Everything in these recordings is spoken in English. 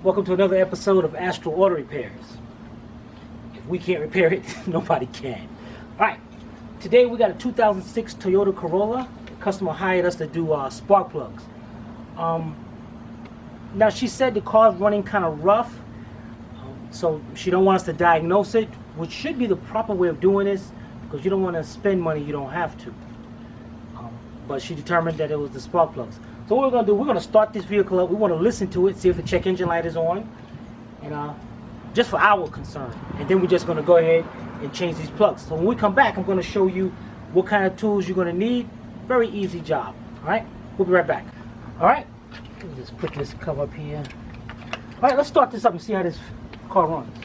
Welcome to another episode of Astral Auto Repairs. If we can't repair it, nobody can. Alright, today we got a 2006 Toyota Corolla. The customer hired us to do spark plugs. Now she said the car's running kind of rough, so she don't want us to diagnose it, which should be the proper way of doing this, because you don't want to spend money you don't have to. But she determined that it was the spark plugs. So what we're going to do, we're going to start this vehicle up. We want to listen to it, see if the check engine light is on, and just for our concern. And then we're just going to go ahead and change these plugs. So when we come back, I'm going to show you what kind of tools you're going to need. Very easy job. All right, we'll be right back. All right, let me just put this cover up here. All right, let's start this up and see how this car runs.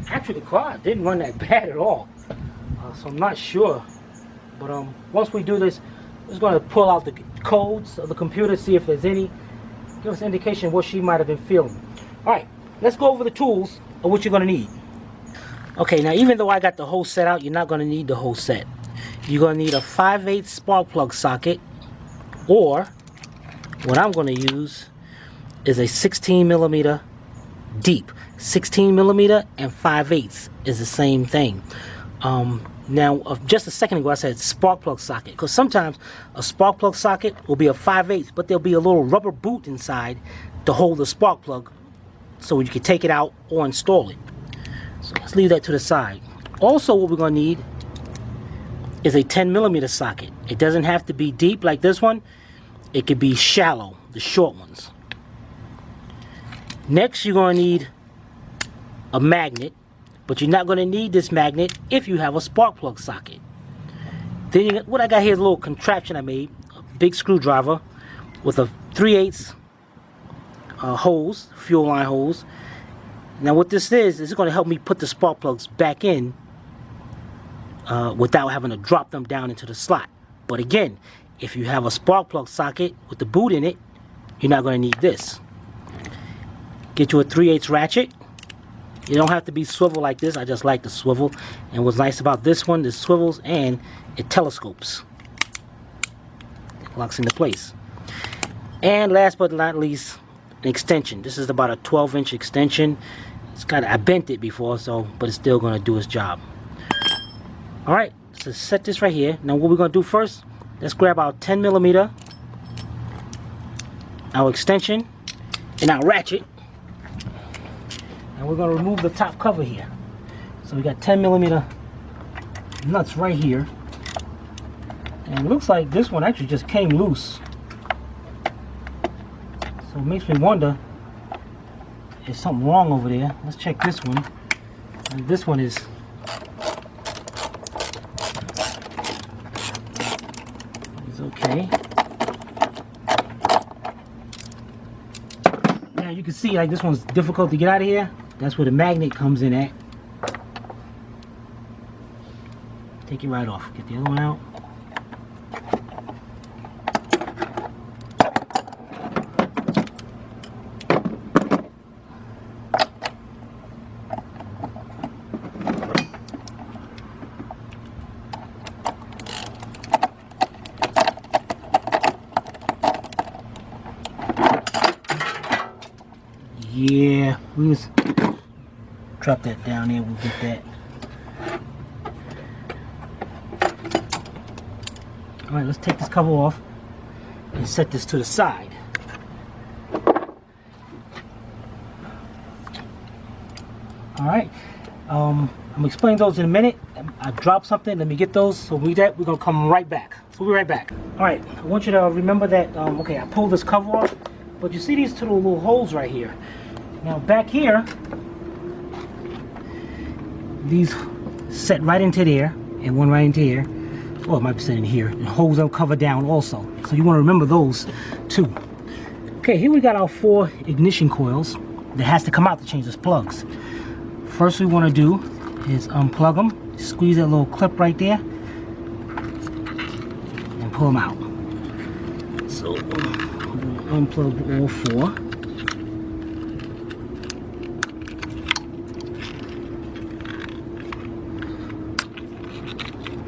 Actually the car didn't run that bad at all, so I'm not sure, but once we do this, we're just going to pull out the codes of the computer, see if there's any, give us an indication of what she might have been feeling. Alright, let's go over the tools of what you're going to need. Okay, now even though I got the whole set out, you're not going to need the whole set. You're going to need a 5/8 spark plug socket, or what I'm going to use is a 16mm deep. 16mm and 5/8 is the same thing. Now, just a second ago I said spark plug socket, because sometimes a spark plug socket will be a 5/8, but there'll be a little rubber boot inside to hold the spark plug so you can take it out or install it. So let's leave that to the side. Also, what we're going to need is a 10mm socket. It doesn't have to be deep like this one. It could be shallow, the short ones. Next, you're going to need a magnet, but you're not going to need this magnet if you have a spark plug socket. Then what I got here is a little contraption I made, a big screwdriver with a 3/8 hose, fuel line hose. Now what this is it's going to help me put the spark plugs back in without having to drop them down into the slot. But again, if you have a spark plug socket with the boot in it, you're not going to need this. Get you a 3/8 ratchet. You don't have to be swivel like this. I just like the swivel. And what's nice about this one, it swivels and it telescopes. It locks into place. And last but not least, an extension. This is about a 12-inch extension. It's got, I bent it before, but it's still going to do its job. All right, so set this right here. Now what we're going to do first, let's grab our 10mm, our extension, and our ratchet. And we're going to remove the top cover here. So we got 10mm nuts right here. And it looks like this one actually just came loose. So it makes me wonder, is something wrong over there? Let's check this one. And this one is okay. Now you can see like this one's difficult to get out of here. That's where the magnet comes in at. Take it right off. Get the other one out. Yeah, we just drop that down there, we'll get that. Alright, let's take this cover off and set this to the side. Alright, I'm gonna explain those in a minute. I dropped something, let me get those, so we're gonna come right back. So we'll be right back. Alright, I want you to remember that, okay, I pulled this cover off, but you see these two little holes right here. Now back here, these set right into there, and one right into here. Well, it might be set in here. And holes will cover down also. So you want to remember those too. Okay, here we got our 4 ignition coils. that has to come out to change those plugs. First we want to do is unplug them, squeeze that little clip right there, and pull them out. So unplug all 4.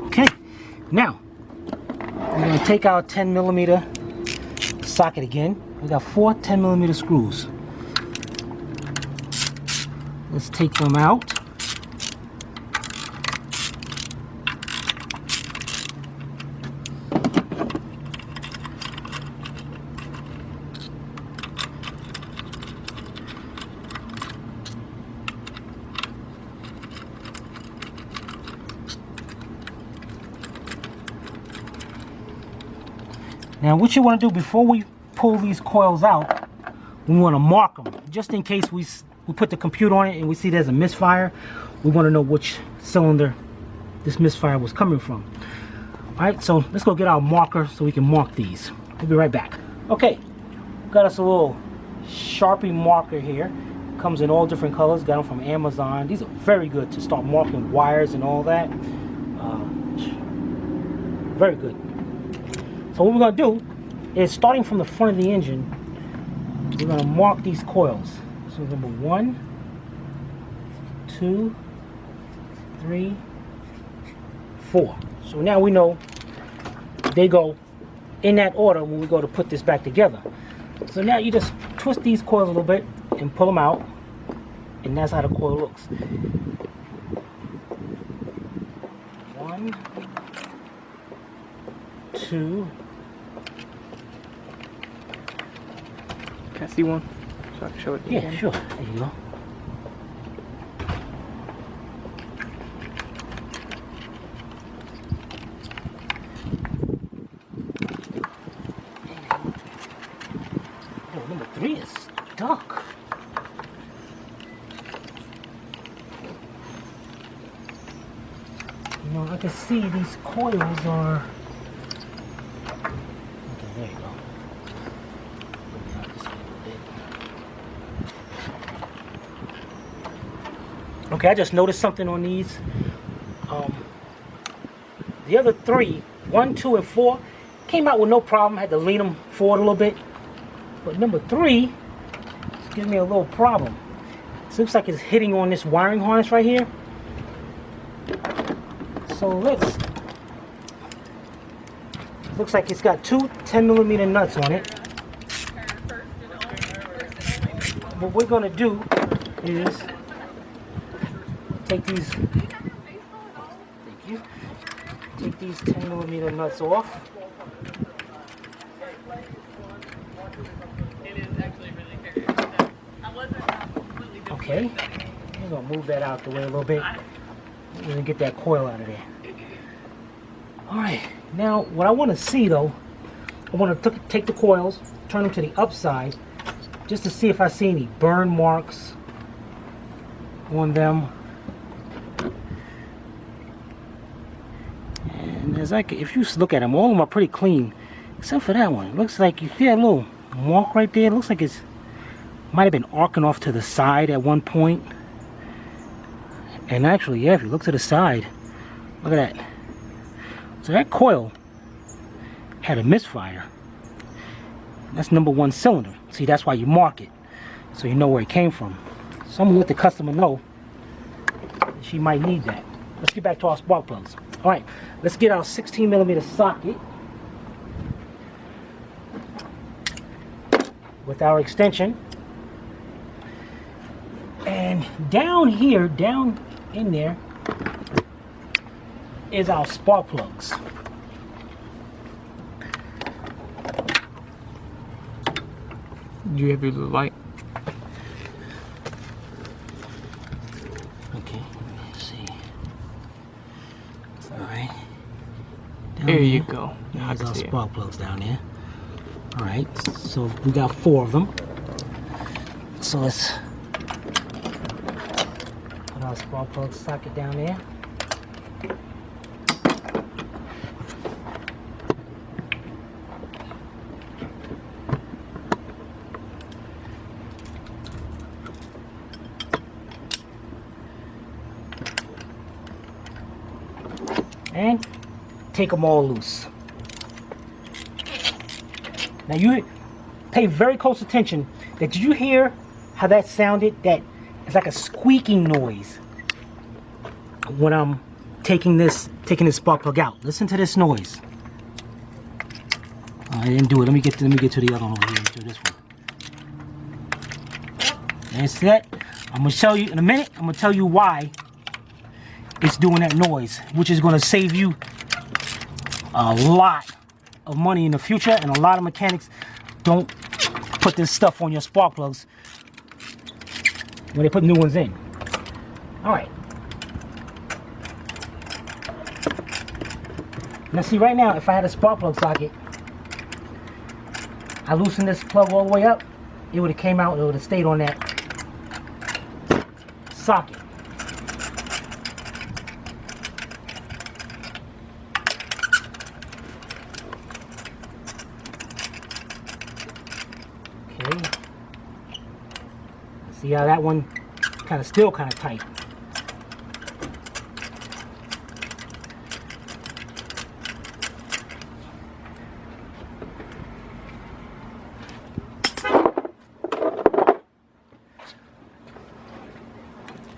Okay, now we're going to take our 10mm socket again. We got 4 10mm screws. Let's take them out. Now what you want to do before we pull these coils out, we want to mark them just in case we put the computer on it and we see there's a misfire. We want to know which cylinder this misfire was coming from. Alright, so let's go get our marker so we can mark these. We'll be right back. Okay, got us a little Sharpie marker here. Comes in all different colors. Got them from Amazon. These are very good to start marking wires and all that. Very good. So what we're going to do is, starting from the front of the engine, we're going to mark these coils. So number 1, 2, 3, 4. So now we know they go in that order when we go to put this back together. So now you just twist these coils a little bit and pull them out, and that's how the coil looks. 1, 2. Can I see one so I can show it? Yeah, sure. There you go. Oh, number 3 is stuck. You know, I can see these coils are. Okay, there you go. Okay, I just noticed something on these. The other 3, 1, 2, and 4, came out with no problem. Had to lean them forward a little bit. But number 3 gives me a little problem. It looks like it's hitting on this wiring harness right here. So let's. Looks like it's got 2 10mm nuts on it. What we're gonna do is take these. Thank you. Take these 10mm nuts off. Okay. I'm gonna move that out the way a little bit. We're gonna get that coil out of there. Alright, now what I want to see though, I want to take the coils, turn them to the upside, just to see if I see any burn marks on them. And as if you look at them, all of them are pretty clean, except for that one. It looks like you see a little mark right there. It looks like it's might have been arcing off to the side at one point. And actually, yeah, if you look to the side, look at that. So that coil had a misfire. That's number 1 cylinder. See, that's why you mark it, so you know where it came from. So I'm gonna let the customer know she might need that. Let's get back to our spark plugs. All right, let's get our 16mm socket with our extension. And down here, down in there, is our spark plugs. Do you have your little light? Okay, let's see. All right. There you go. Now There's our spark plugs down there. All right, so we got 4 of them. So let's put our spark plug socket down there. and take them all loose. Now you pay very close attention. Did you hear how that sounded? That it's like a squeaking noise when I'm taking this spark plug out. Listen to this noise. Oh, I didn't do it. Let me get to the other one over here. Do this one. That's it. I'm gonna show you in a minute. I'm gonna tell you why it's doing that noise, which is gonna save you a lot of money in the future. And a lot of mechanics don't put this stuff on your spark plugs when they put new ones in. All right. Now see, right now, if I had a spark plug socket, I loosened this plug all the way up, it would have came out, it would have stayed on that socket. Okay. See how that one still kind of tight.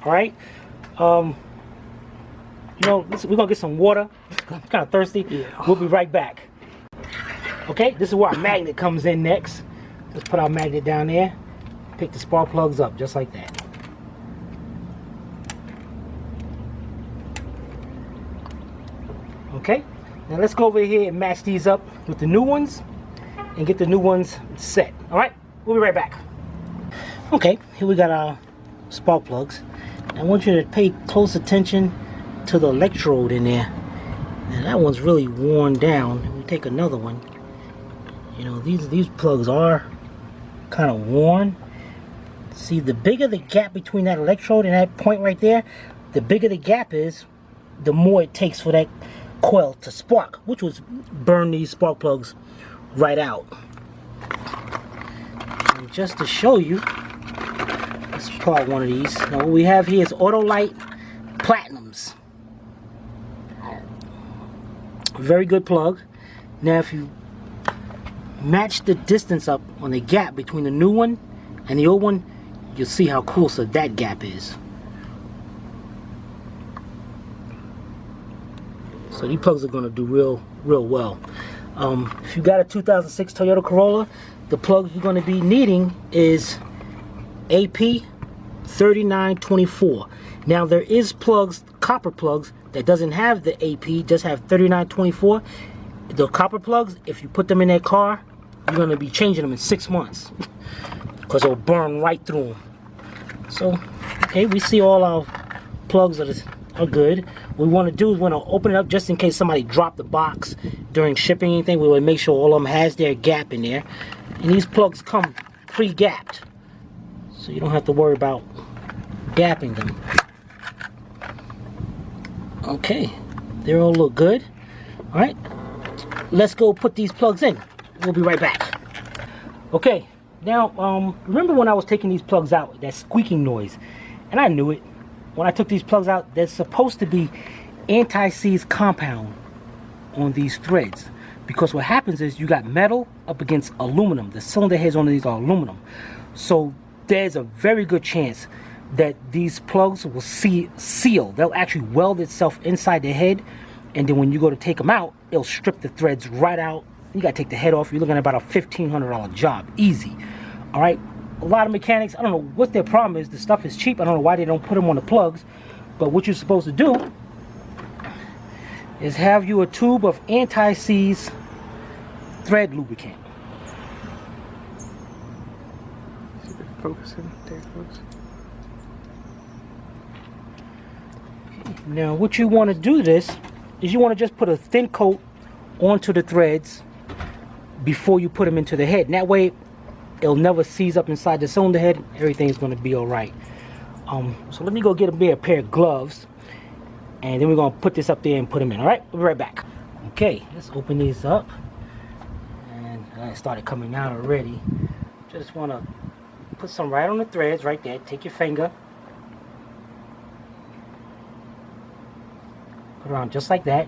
All right, you know, we're gonna get some water. I'm kind of thirsty. Yeah. We'll be right back. Okay, this is where our magnet comes in next. Let's put our magnet down there. Pick the spark plugs up just like that. Okay, now let's go over here and match these up with the new ones and get the new ones set. All right, we'll be right back. Okay, here we got our spark plugs. I want you to pay close attention to the electrode in there. Now that one's really worn down. We take another one. You know, these plugs are kind of worn. See, the bigger the gap between that electrode and that point right there, the bigger the gap is, the more it takes for that coil to spark, which will burn these spark plugs right out. And just to show you, let's pull out one of these. Now what we have here is Autolite Platinums. Very good plug. Now if you match the distance up on the gap between the new one and the old one, you'll see how close that gap is. So these plugs are going to do real well. If you got a 2006 Toyota Corolla, the plug you're going to be needing is AP 3924. Now there is plugs, copper plugs, that doesn't have the AP, just have 3924. The copper plugs, if you put them in that car, you're going to be changing them in 6 months because it'll burn right through them. So, okay, we see all our plugs are good. What we want to do is want to open it up just in case somebody dropped the box during shipping or anything. We want to make sure all of them has their gap in there. And these plugs come pre-gapped, so you don't have to worry about gapping them. Okay, they all look good. All right, let's go put these plugs in. We'll be right back. Okay, now remember when I was taking these plugs out, that squeaking noise, and I knew it. When I took these plugs out, there's supposed to be anti-seize compound on these threads, because what happens is you got metal up against aluminum. The cylinder heads on these are aluminum, so there's a very good chance that these plugs will seal. They'll actually weld itself inside the head, and then when you go to take them out, it'll strip the threads right out. You gotta take the head off. You're looking at about a $1,500 job, easy. All right, a lot of mechanics, I don't know what their problem is. The stuff is cheap. I don't know why they don't put them on the plugs, but what you're supposed to do is have you a tube of anti-seize thread lubricant. Focusing, there it goes. Now what you want to do this is you want to just put a thin coat onto the threads before you put them into the head, and that way it'll never seize up inside the cylinder head. Everything's going to be all right. So let me go get a pair of gloves, and then we're going to put this up there and put them in. All right, we'll be right back. Okay, let's open these up, and I started coming out already. Just want to put some right on the threads right there. Take your finger, put it on just like that.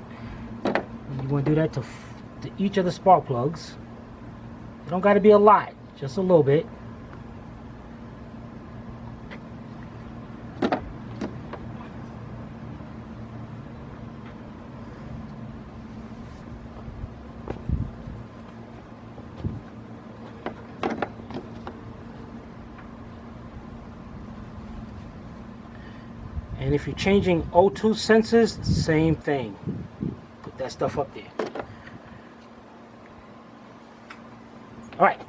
going to do that to each of the spark plugs. It don't got to be a lot, just a little bit. And if you're changing O2 sensors, same thing. Put that stuff up there. All right.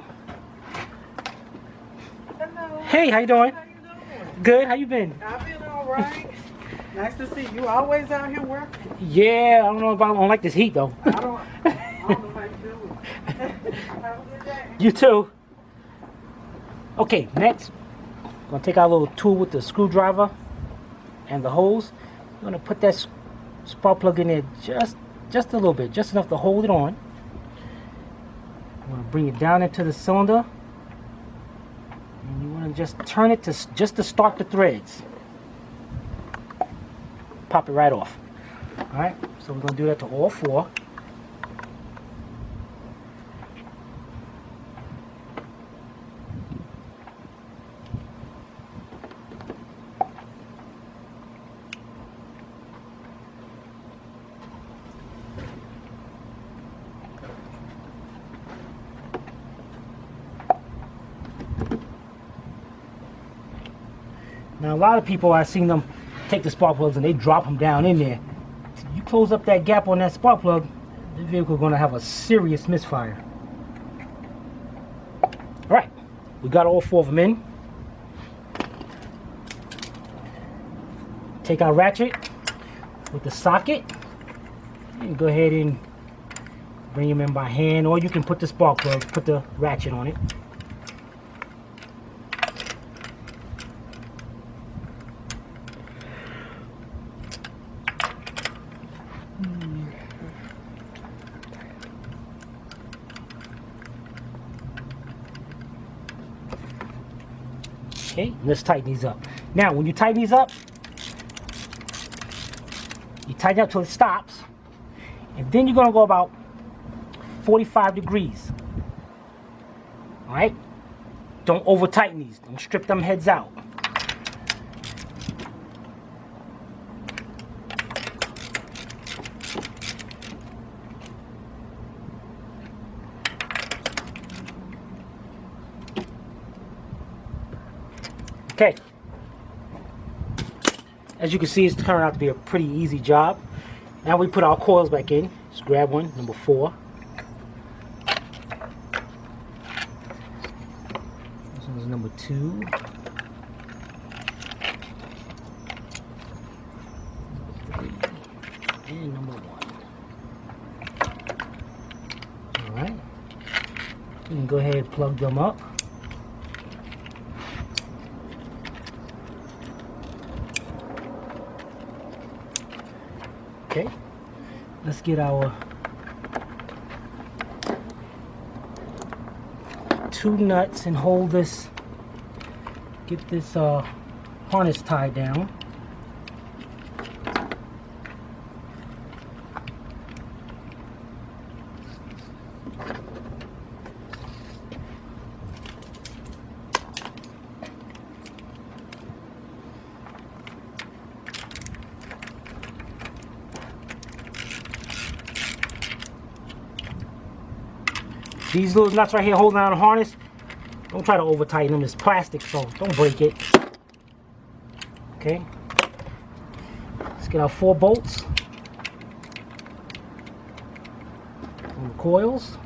Hello. Hey, how you doing? How you doing? Good. How you been? I've been all right. Nice to see you. Always out here working. Yeah, I don't know if I don't like this heat though. I don't know how you do it. Have a good day. You too. Okay, next, I'm gonna take our little tool with the screwdriver and the hose. I'm gonna put that spark plug in there just a little bit, just enough to hold it on. I'm gonna bring it down into the cylinder, and you wanna just turn it just to start the threads. Pop it right off. All right, so we're gonna do that to all four. Now a lot of people, I've seen them take the spark plugs and they drop them down in there. You close up that gap on that spark plug, the vehicle is going to have a serious misfire. Alright, we got all four of them in. Take our ratchet with the socket and go ahead and bring them in by hand, or you can put the spark plug, put the ratchet on it. Okay, let's tighten these up. Now, when you tighten these up, you tighten up till it stops, and then you're going to go about 45 degrees. All right? Don't over tighten these. Don't strip them heads out. Okay, as you can see, it's turned out to be a pretty easy job. Now we put our coils back in. Just grab one, number 4. This one's number 2. And number 1. Alright, you can go ahead and plug them up. Okay, let's get our 2 nuts and hold this, get this harness tied down. These little nuts right here holding on the harness, don't try to over tighten them. It's plastic, so don't break it. Okay. Let's get our 4 bolts on the coils.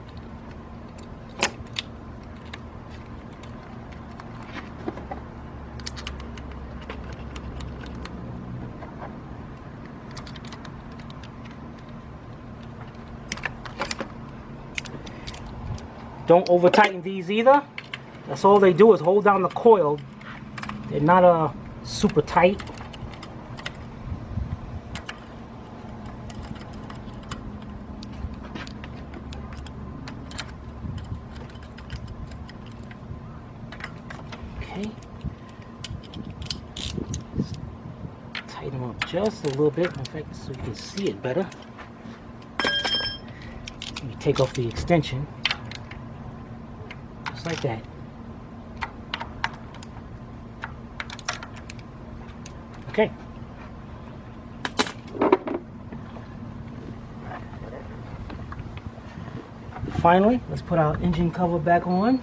Don't over tighten these either. That's all they do is hold down the coil. They're not super tight. Okay. Tighten them up just a little bit, in fact, so you can see it better. So you take off the extension, just like that. Okay. Finally, let's put our engine cover back on.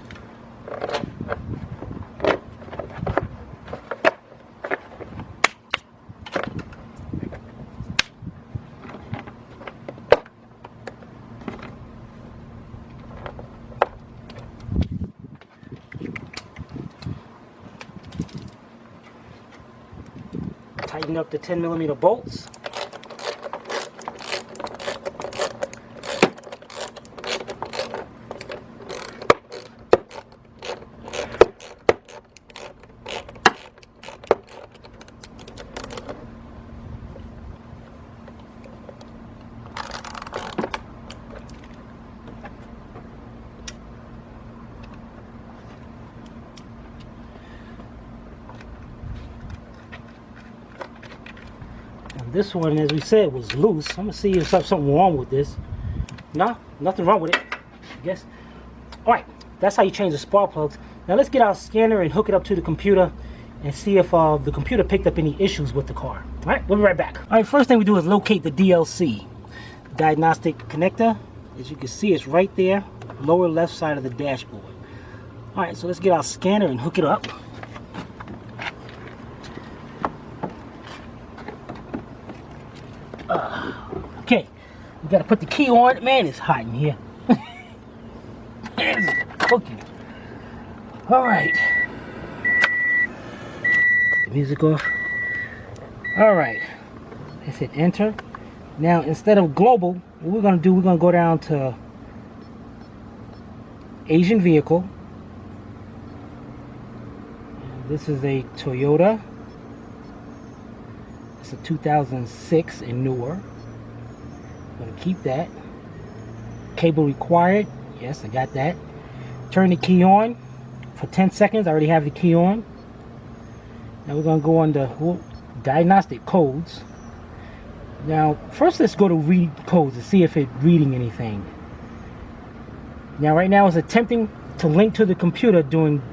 Tighten up the 10mm bolts. This one, as we said, was loose. I'm gonna see if there's something wrong with this. No, nothing wrong with it, I guess. All right, that's how you change the spark plugs. Now let's get our scanner and hook it up to the computer and see if the computer picked up any issues with the car. All right, we'll be right back. All right, first thing we do is locate the DLC, diagnostic connector. As you can see, it's right there, lower left side of the dashboard. All right, so let's get our scanner and hook it up. Okay, we gotta put the key on. Man, it's hot in here. It's cooking. All right. The music off. All right. I said enter. Now, instead of global, what we're gonna do, we're gonna go down to Asian vehicle. This is a Toyota. It's a 2006 and newer. I'm gonna keep that. Cable required. Yes, I got that. Turn the key on for 10 seconds. I already have the key on. Now we're gonna go on the diagnostic codes. Now, first let's go to read codes to see if it's reading anything. Now, right now it's attempting to link to the computer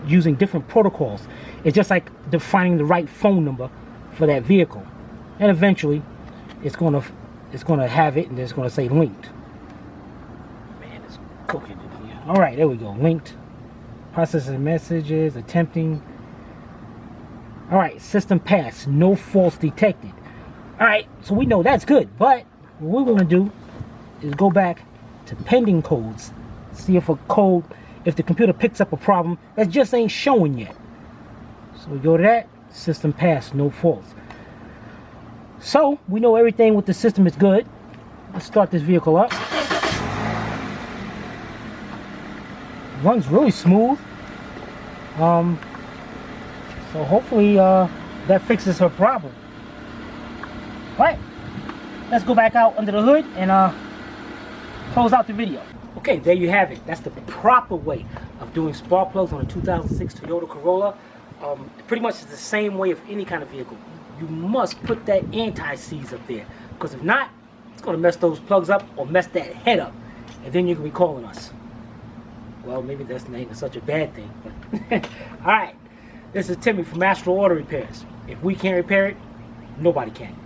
using different protocols. It's just like defining the right phone number for that vehicle. And eventually, it's gonna have it, and it's gonna say linked. Man, it's cooking in here. All right, there we go. Linked. Processing messages. Attempting. All right, system passed. No faults detected. All right, so we know that's good. But what we're gonna do is go back to pending codes. See if if the computer picks up a problem that just ain't showing yet. So we go to that. System passed. No faults. So, we know everything with the system is good. Let's start this vehicle up. Runs really smooth. So hopefully that fixes her problem. Alright, let's go back out under the hood and close out the video. Okay, there you have it. That's the proper way of doing spark plugs on a 2006 Toyota Corolla. Pretty much it's the same way of any kind of vehicle. You must put that anti-seize up there, because if not, it's going to mess those plugs up or mess that head up, and then you can be calling us. Well, maybe that's not even such a bad thing, but all right, this is Timmy from Astro Auto Repairs. If we can't repair it, nobody can.